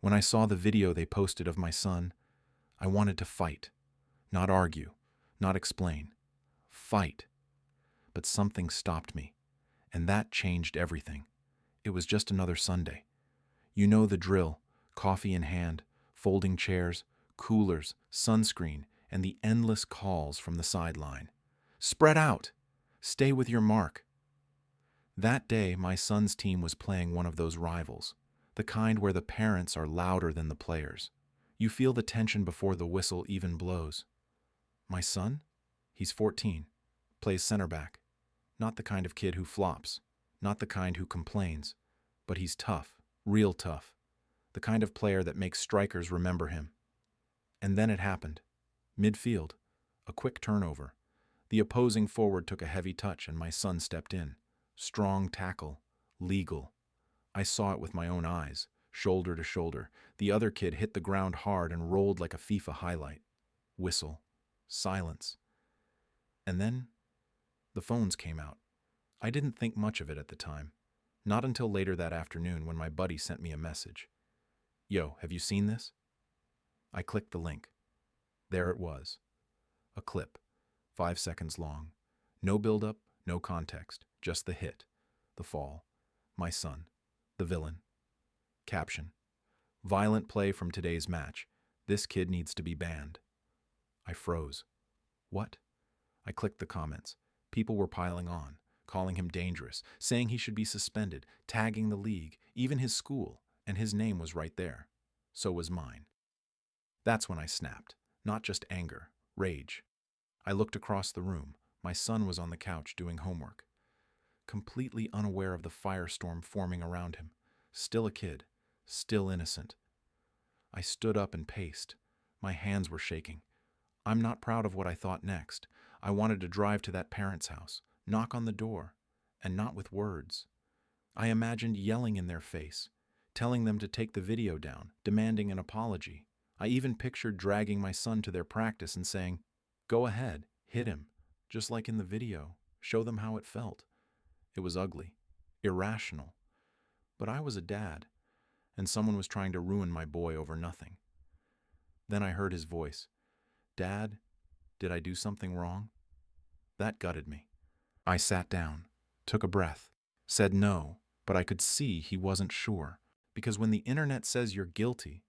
When I saw the video they posted of my son, I wanted to fight, not argue, not explain. Fight. But something stopped me, and that changed everything. It was just another Sunday. You know the drill: coffee in hand, folding chairs, coolers, sunscreen, and the endless calls from the sideline. Spread out! Stay with your mark. That day, my son's team was playing one of those rivals, the kind where the parents are louder than the players. You feel the tension before the whistle even blows. My son? He's 14, plays center back. Not the kind of kid who flops, not the kind who complains, but he's tough, real tough, the kind of player that makes strikers remember him. And then it happened. Midfield, a quick turnover. The opposing forward took a heavy touch and my son stepped in. Strong tackle, legal. I saw it with my own eyes, shoulder to shoulder. The other kid hit the ground hard and rolled like a FIFA highlight. Whistle. Silence. And then the phones came out. I didn't think much of it at the time. Not until later that afternoon when my buddy sent me a message. Yo, have you seen this? I clicked the link. There it was. A clip, 5 seconds long. No build-up, no context, just the hit, the fall, my son, the villain. Caption: violent play from today's match. This kid needs to be banned. I froze. What? I clicked the comments. People were piling on, calling him dangerous, saying he should be suspended, tagging the league, even his school, and his name was right there. So was mine. That's when I snapped. Not just anger, rage. I looked across the room. My son was on the couch doing homework, completely unaware of the firestorm forming around him. Still a kid, still innocent. I stood up and paced. My hands were shaking. I'm not proud of what I thought next. I wanted to drive to that parent's house, knock on the door, and not with words. I imagined yelling in their face, telling them to take the video down, demanding an apology. I even pictured dragging my son to their practice and saying, "Go ahead, hit him, just like in the video. Show them how it felt." It was ugly, irrational. But I was a dad, and someone was trying to ruin my boy over nothing. Then I heard his voice. "Dad, did I do something wrong?" That gutted me. I sat down, took a breath, said no, but I could see he wasn't sure, because when the internet says you're guilty,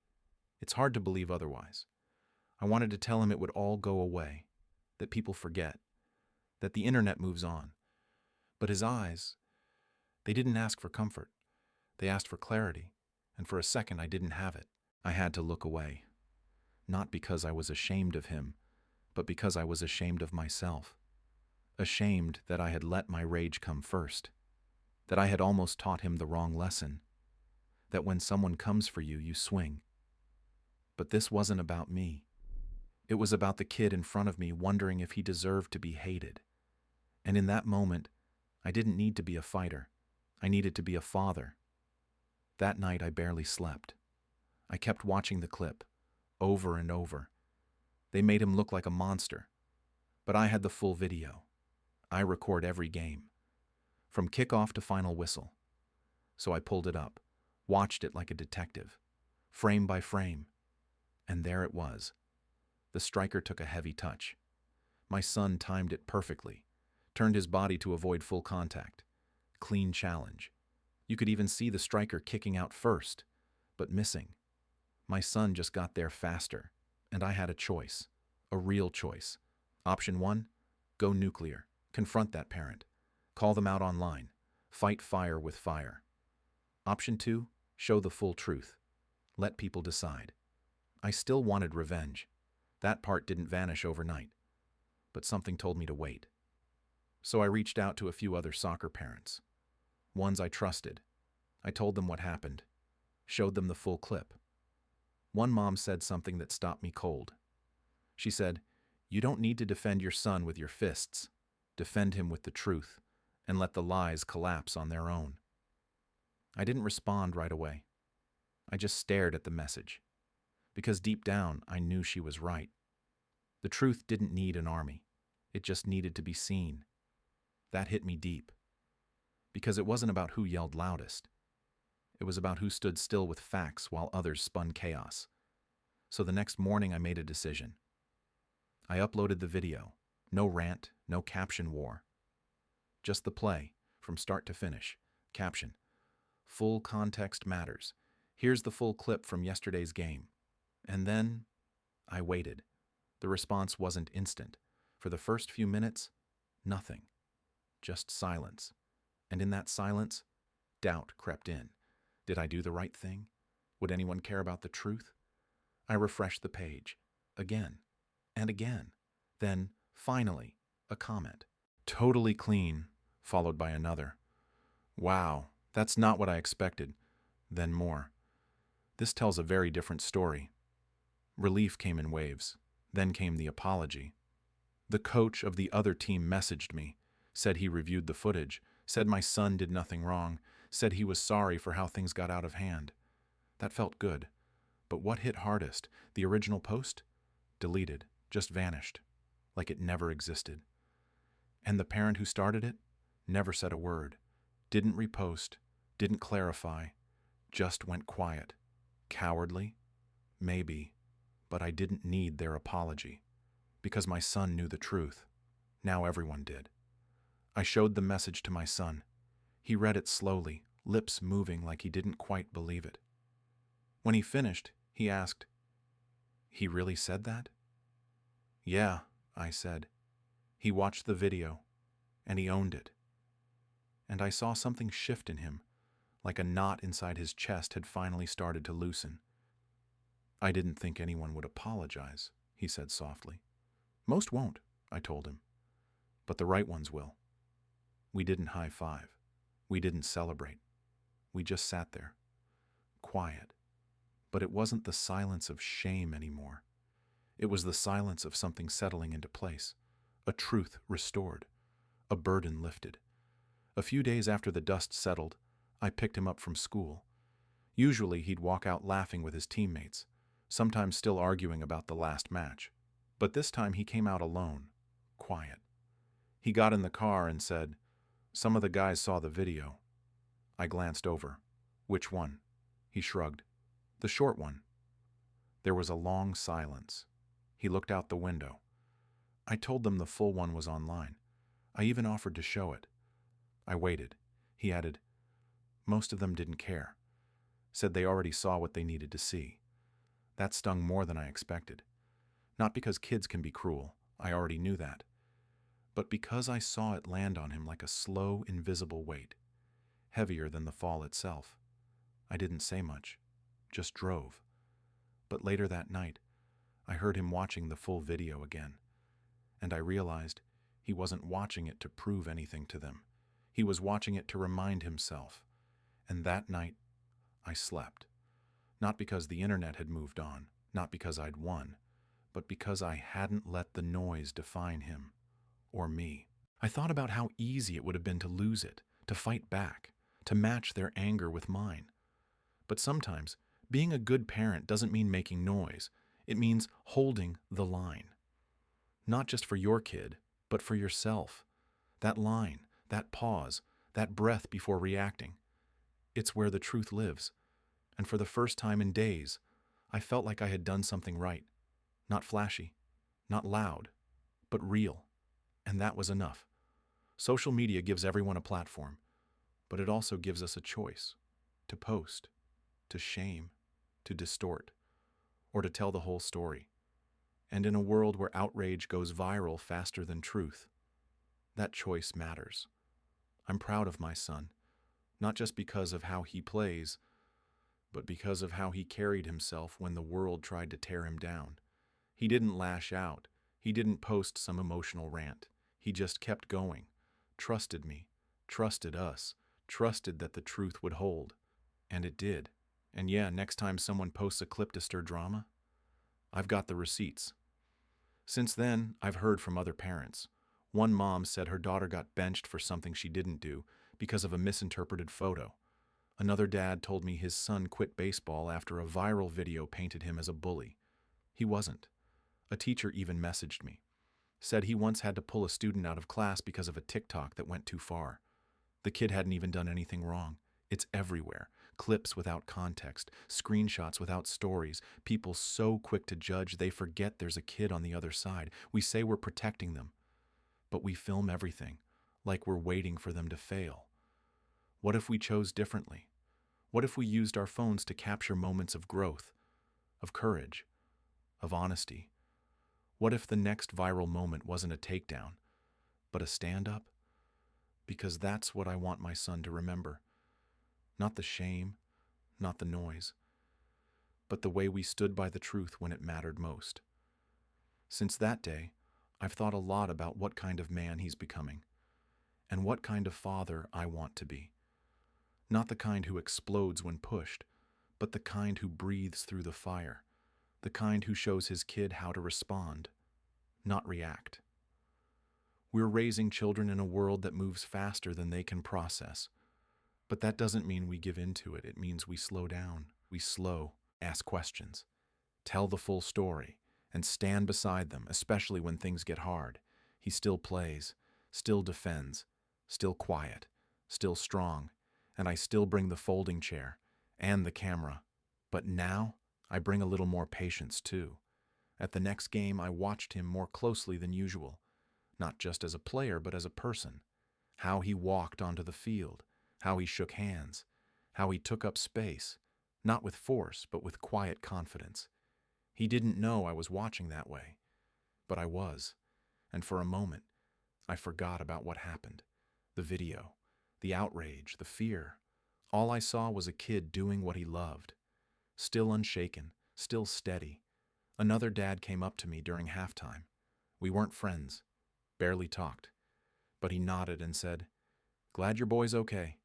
it's hard to believe otherwise. I wanted to tell him it would all go away, that people forget, that the internet moves on. But his eyes, they didn't ask for comfort. They asked for clarity, and for a second I didn't have it. I had to look away, not because I was ashamed of him, but because I was ashamed of myself. Ashamed that I had let my rage come first, that I had almost taught him the wrong lesson, that when someone comes for you, you swing. But this wasn't about me. It was about the kid in front of me wondering if he deserved to be hated. And in that moment, I didn't need to be a fighter. I needed to be a father. That night I barely slept. I kept watching the clip, over and over. They made him look like a monster. But I had the full video. I record every game, from kickoff to final whistle. So I pulled it up, watched it like a detective, frame by frame. And there it was. The striker took a heavy touch. My son timed it perfectly, turned his body to avoid full contact. Clean challenge. You could even see the striker kicking out first, but missing. My son just got there faster, and I had a choice, a real choice. Option 1, go nuclear, confront that parent, call them out online, fight fire with fire. Option 2, show the full truth, let people decide. I still wanted revenge. That part didn't vanish overnight, but something told me to wait. So I reached out to a few other soccer parents, ones I trusted. I told them what happened, showed them the full clip. One mom said something that stopped me cold. She said, "You don't need to defend your son with your fists. Defend him with the truth, and let the lies collapse on their own." I didn't respond right away. I just stared at the message, because deep down I knew she was right. The truth didn't need an army. It just needed to be seen. That hit me deep, because it wasn't about who yelled loudest. It was about who stood still with facts while others spun chaos. So the next morning I made a decision. I uploaded the video. No rant, no caption war. Just the play, from start to finish. Caption: full context matters. Here's the full clip from yesterday's game. And then I waited. The response wasn't instant. For the first few minutes, nothing. Just silence. And in that silence, doubt crept in. Did I do the right thing? Would anyone care about the truth? I refreshed the page. Again. And again. Then, finally, a comment. Totally clean, followed by another. Wow, that's not what I expected. Then more. This tells a very different story. Relief came in waves. Then came the apology. The coach of the other team messaged me, said he reviewed the footage, said my son did nothing wrong, said he was sorry for how things got out of hand. That felt good. But what hit hardest? The original post? Deleted, just vanished, like it never existed. And the parent who started it never said a word, didn't repost, didn't clarify, just went quiet. Cowardly? Maybe, but I didn't need their apology, because my son knew the truth. Now everyone did. I showed the message to my son. He read it slowly, lips moving like he didn't quite believe it. When he finished, he asked, "He really said that?" "Yeah," I said. He watched the video, and he owned it. And I saw something shift in him, like a knot inside his chest had finally started to loosen. "I didn't think anyone would apologize," he said softly. "Most won't," I told him. "But the right ones will." We didn't high-five. We didn't celebrate. We just sat there, quiet. But it wasn't the silence of shame anymore. It was the silence of something settling into place, a truth restored, a burden lifted. A few days after the dust settled, I picked him up from school. Usually he'd walk out laughing with his teammates, sometimes still arguing about the last match. But this time he came out alone, quiet. He got in the car and said, "Some of the guys saw the video." I glanced over. "Which one?" He shrugged. "The short one." There was a long silence. He looked out the window. I told them the full one was online. I even offered to show it. I waited. He added, "Most of them didn't care. Said they already saw what they needed to see." That stung more than I expected. Not because kids can be cruel, I already knew that, but because I saw it land on him like a slow, invisible weight, heavier than the fall itself. I didn't say much, just drove. But later that night, I heard him watching the full video again, and I realized he wasn't watching it to prove anything to them. He was watching it to remind himself. And that night, I slept. Not because the internet had moved on, not because I'd won, but because I hadn't let the noise define him, or me. I thought about how easy it would have been to lose it, to fight back, to match their anger with mine. But sometimes, being a good parent doesn't mean making noise. It means holding the line. Not just for your kid, but for yourself. That line, that pause, that breath before reacting. It's where the truth lives. And for the first time in days, I felt like I had done something right. Not flashy, not loud, but real. And that was enough. Social media gives everyone a platform, but it also gives us a choice to post, to shame, to distort, or to tell the whole story. And in a world where outrage goes viral faster than truth, that choice matters. I'm proud of my son, not just because of how he plays, but because of how he carried himself when the world tried to tear him down. He didn't lash out. He didn't post some emotional rant. He just kept going, trusted me, trusted us, trusted that the truth would hold. And it did. And yeah, next time someone posts a clip to stir drama, I've got the receipts. Since then, I've heard from other parents. One mom said her daughter got benched for something she didn't do because of a misinterpreted photo. Another dad told me his son quit baseball after a viral video painted him as a bully. He wasn't. A teacher even messaged me. Said he once had to pull a student out of class because of a TikTok that went too far. The kid hadn't even done anything wrong. It's everywhere. clips without context, screenshots without stories, people so quick to judge they forget there's a kid on the other side. We say we're protecting them, but we film everything, like we're waiting for them to fail. What if we chose differently? What if we used our phones to capture moments of growth, of courage, of honesty? What if the next viral moment wasn't a takedown, but a stand-up? Because that's what I want my son to remember. Not the shame, not the noise, but the way we stood by the truth when it mattered most. Since that day, I've thought a lot about what kind of man he's becoming, and what kind of father I want to be. Not the kind who explodes when pushed, but the kind who breathes through the fire, the kind who shows his kid how to respond, not react. We're raising children in a world that moves faster than they can process. But that doesn't mean we give in to it. It means we slow down. We slow, ask questions, tell the full story, and stand beside them, especially when things get hard. He still plays, still defends, still quiet, still strong, and I still bring the folding chair and the camera. But now, I bring a little more patience too. At the next game, I watched him more closely than usual, not just as a player, but as a person. How he walked onto the field, how he shook hands, how he took up space, not with force, but with quiet confidence. He didn't know I was watching that way, but I was. And for a moment, I forgot about what happened. The video, the outrage, the fear. All I saw was a kid doing what he loved. Still unshaken, still steady. Another dad came up to me during halftime. We weren't friends, barely talked, but he nodded and said, "Glad your boy's okay."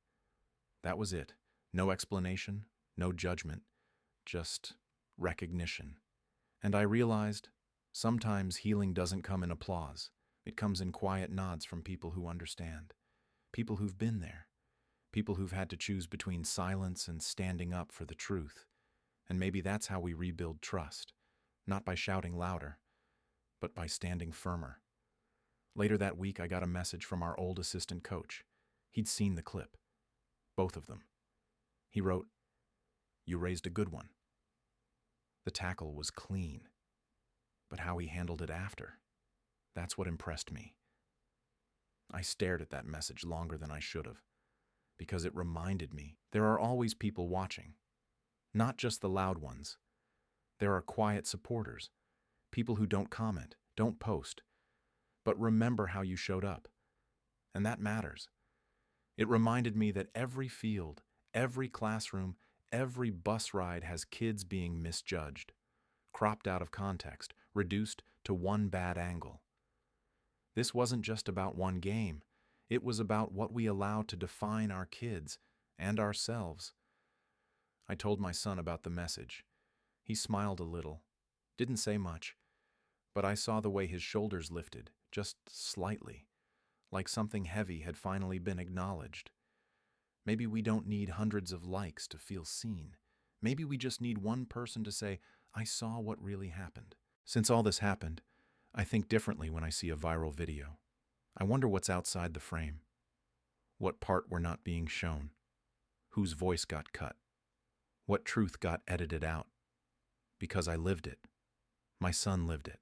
That was it. No explanation, no judgment, just recognition. And I realized sometimes healing doesn't come in applause. It comes in quiet nods from people who understand, people who've been there, people who've had to choose between silence and standing up for the truth. And maybe that's how we rebuild trust, not by shouting louder, but by standing firmer. Later that week, I got a message from our old assistant coach. He'd seen the clip. Both of them. He wrote, "You raised a good one." The tackle was clean, but how he handled it after, that's what impressed me. I stared at that message longer than I should have, because it reminded me there are always people watching, not just the loud ones. There are quiet supporters, people who don't comment, don't post, but remember how you showed up. And that matters. It reminded me that every field, every classroom, every bus ride has kids being misjudged, cropped out of context, reduced to one bad angle. This wasn't just about one game. It was about what we allow to define our kids and ourselves. I told my son about the message. He smiled a little, didn't say much, but I saw the way his shoulders lifted, just slightly, like something heavy had finally been acknowledged. Maybe we don't need hundreds of likes to feel seen. Maybe we just need one person to say, "I saw what really happened." Since all this happened, I think differently when I see a viral video. I wonder what's outside the frame. What part we're not being shown? Whose voice got cut? What truth got edited out? Because I lived it. My son lived it.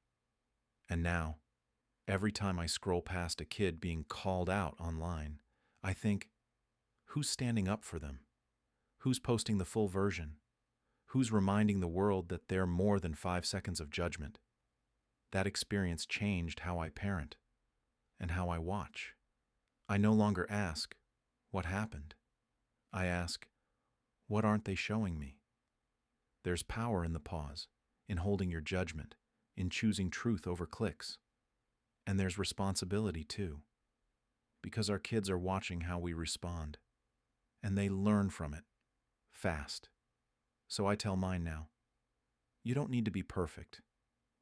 And now, every time I scroll past a kid being called out online, I think, who's standing up for them? Who's posting the full version? Who's reminding the world that they're more than 5 seconds of judgment? That experience changed how I parent and how I watch. I no longer ask, what happened? I ask, what aren't they showing me? There's power in the pause, in holding your judgment, in choosing truth over clicks. And there's responsibility too, because our kids are watching how we respond, and they learn from it, fast. So I tell mine now, you don't need to be perfect.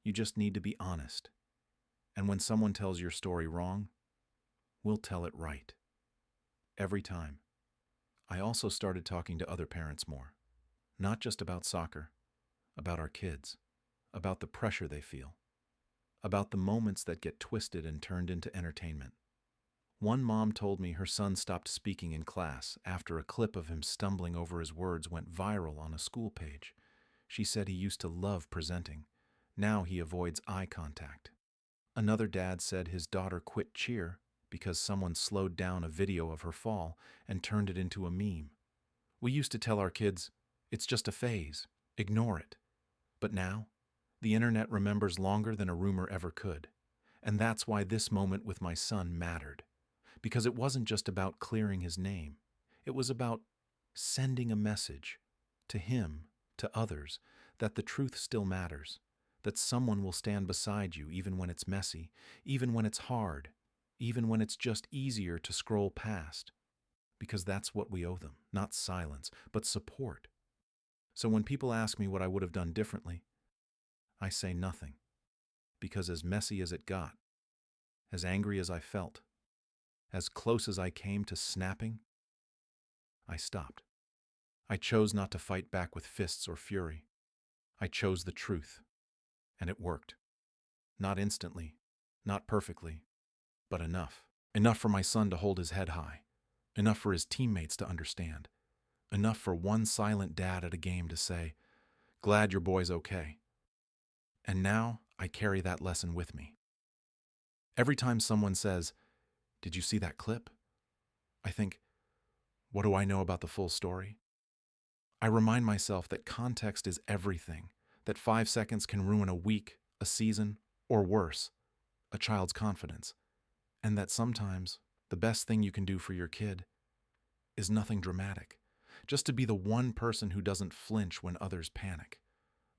You just need to be honest. And when someone tells your story wrong, we'll tell it right. Every time. I also started talking to other parents more, not just about soccer, about our kids, about the pressure they feel, about the moments that get twisted and turned into entertainment. One mom told me her son stopped speaking in class after a clip of him stumbling over his words went viral on a school page. She said he used to love presenting. Now he avoids eye contact. Another dad said his daughter quit cheer because someone slowed down a video of her fall and turned it into a meme. We used to tell our kids, it's just a phase, ignore it. But now, the internet remembers longer than a rumor ever could. And that's why this moment with my son mattered. Because it wasn't just about clearing his name. It was about sending a message to him, to others, that the truth still matters, that someone will stand beside you even when it's messy, even when it's hard, even when it's just easier to scroll past. Because that's what we owe them, not silence, but support. So when people ask me what I would have done differently, I say nothing. Because as messy as it got, as angry as I felt, as close as I came to snapping, I stopped. I chose not to fight back with fists or fury. I chose the truth, and it worked. Not instantly, not perfectly, but enough. Enough for my son to hold his head high. Enough for his teammates to understand. Enough for one silent dad at a game to say, "Glad your boy's okay." And now I carry that lesson with me. Every time someone says, "Did you see that clip?" I think, what do I know about the full story? I remind myself that context is everything, that 5 seconds can ruin a week, a season, or worse, a child's confidence, and that sometimes the best thing you can do for your kid is nothing dramatic, just to be the one person who doesn't flinch when others panic,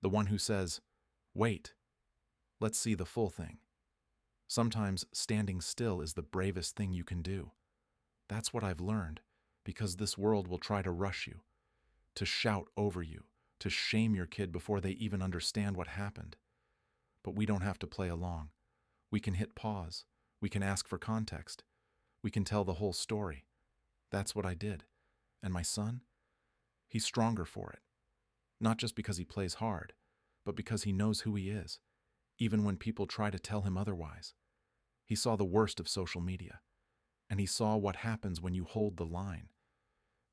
the one who says, "Wait, let's see the full thing." Sometimes standing still is the bravest thing you can do. That's what I've learned, because this world will try to rush you, to shout over you, to shame your kid before they even understand what happened. But we don't have to play along. We can hit pause. We can ask for context. We can tell the whole story. That's what I did. And my son? He's stronger for it. Not just because he plays hard, but because he knows who he is, even when people try to tell him otherwise. He saw the worst of social media, and he saw what happens when you hold the line.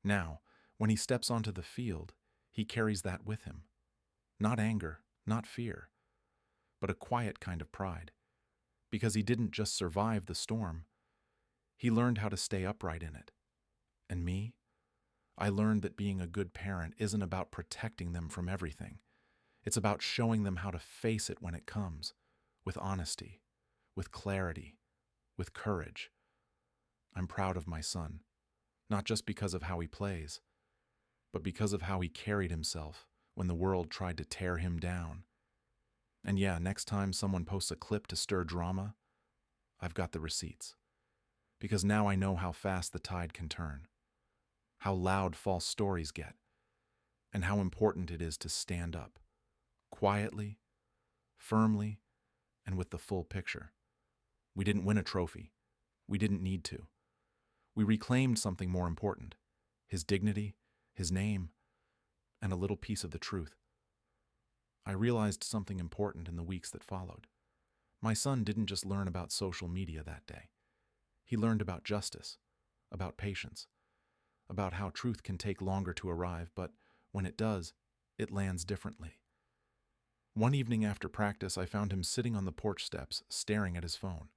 Now, when he steps onto the field, he carries that with him. Not anger, not fear, but a quiet kind of pride. Because he didn't just survive the storm, he learned how to stay upright in it. And me? I learned that being a good parent isn't about protecting them from everything. It's about showing them how to face it when it comes, with honesty, with clarity, with courage. I'm proud of my son, not just because of how he plays, but because of how he carried himself when the world tried to tear him down. And yeah, next time someone posts a clip to stir drama, I've got the receipts. Because now I know how fast the tide can turn, how loud false stories get, and how important it is to stand up, quietly, firmly, and with the full picture. We didn't win a trophy. We didn't need to. We reclaimed something more important, his dignity, his name, and a little piece of the truth. I realized something important in the weeks that followed. My son didn't just learn about social media that day. He learned about justice, about patience, about how truth can take longer to arrive, but when it does, it lands differently. One evening after practice, I found him sitting on the porch steps, staring at his phone.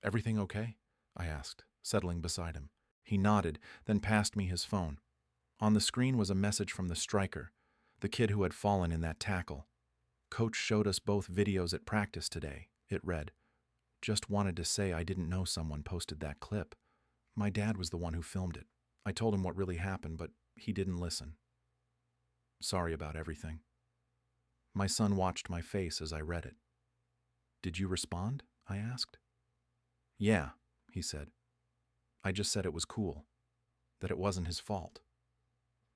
"Everything okay?" I asked, settling beside him. He nodded, then passed me his phone. On the screen was a message from the striker, the kid who had fallen in that tackle. "Coach showed us both videos at practice today," it read. "Just wanted to say I didn't know someone posted that clip. My dad was the one who filmed it. I told him what really happened, but he didn't listen. Sorry about everything." My son watched my face as I read it. "Did you respond?" I asked. "Yeah," he said. "I just said it was cool, that it wasn't his fault."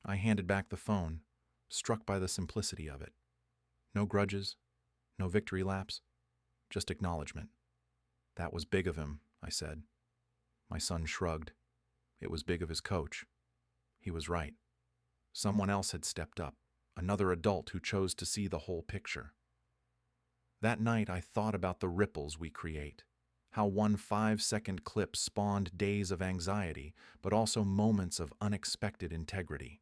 I handed back the phone, struck by the simplicity of it. No grudges, no victory laps, just acknowledgement. "That was big of him," I said. My son shrugged. It was big of his coach. He was right. Someone else had stepped up, another adult who chose to see the whole picture. That night I thought about the ripples we create, How one 5-second clip spawned days of anxiety, but also moments of unexpected integrity.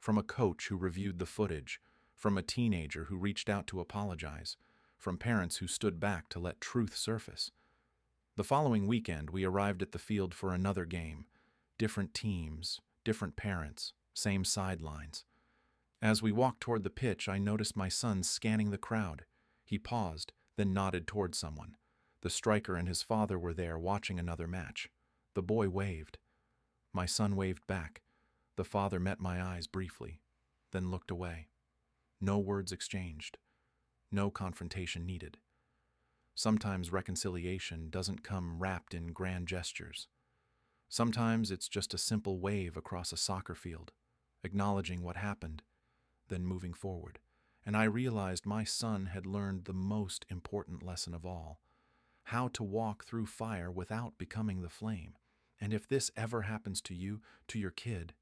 From a coach who reviewed the footage, from a teenager who reached out to apologize, from parents who stood back to let truth surface. The following weekend, we arrived at the field for another game. Different teams, different parents, same sidelines. As we walked toward the pitch, I noticed my son scanning the crowd. He paused, then nodded toward someone. The striker and his father were there watching another match. The boy waved. My son waved back. The father met my eyes briefly, then looked away. No words exchanged. No confrontation needed. Sometimes reconciliation doesn't come wrapped in grand gestures. Sometimes it's just a simple wave across a soccer field, acknowledging what happened, then moving forward. And I realized my son had learned the most important lesson of all: how to walk through fire without becoming the flame. And if this ever happens to you, to your kid,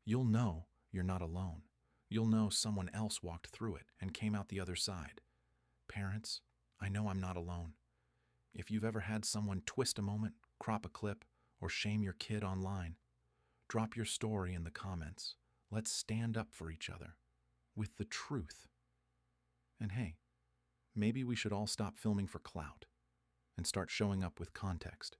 you'll know you're not alone. You'll know someone else walked through it and came out the other side. Parents, I know I'm not alone. If you've ever had someone twist a moment, crop a clip, or shame your kid online, drop your story in the comments. Let's stand up for each other with the truth. And hey, maybe we should all stop filming for clout and start showing up with context.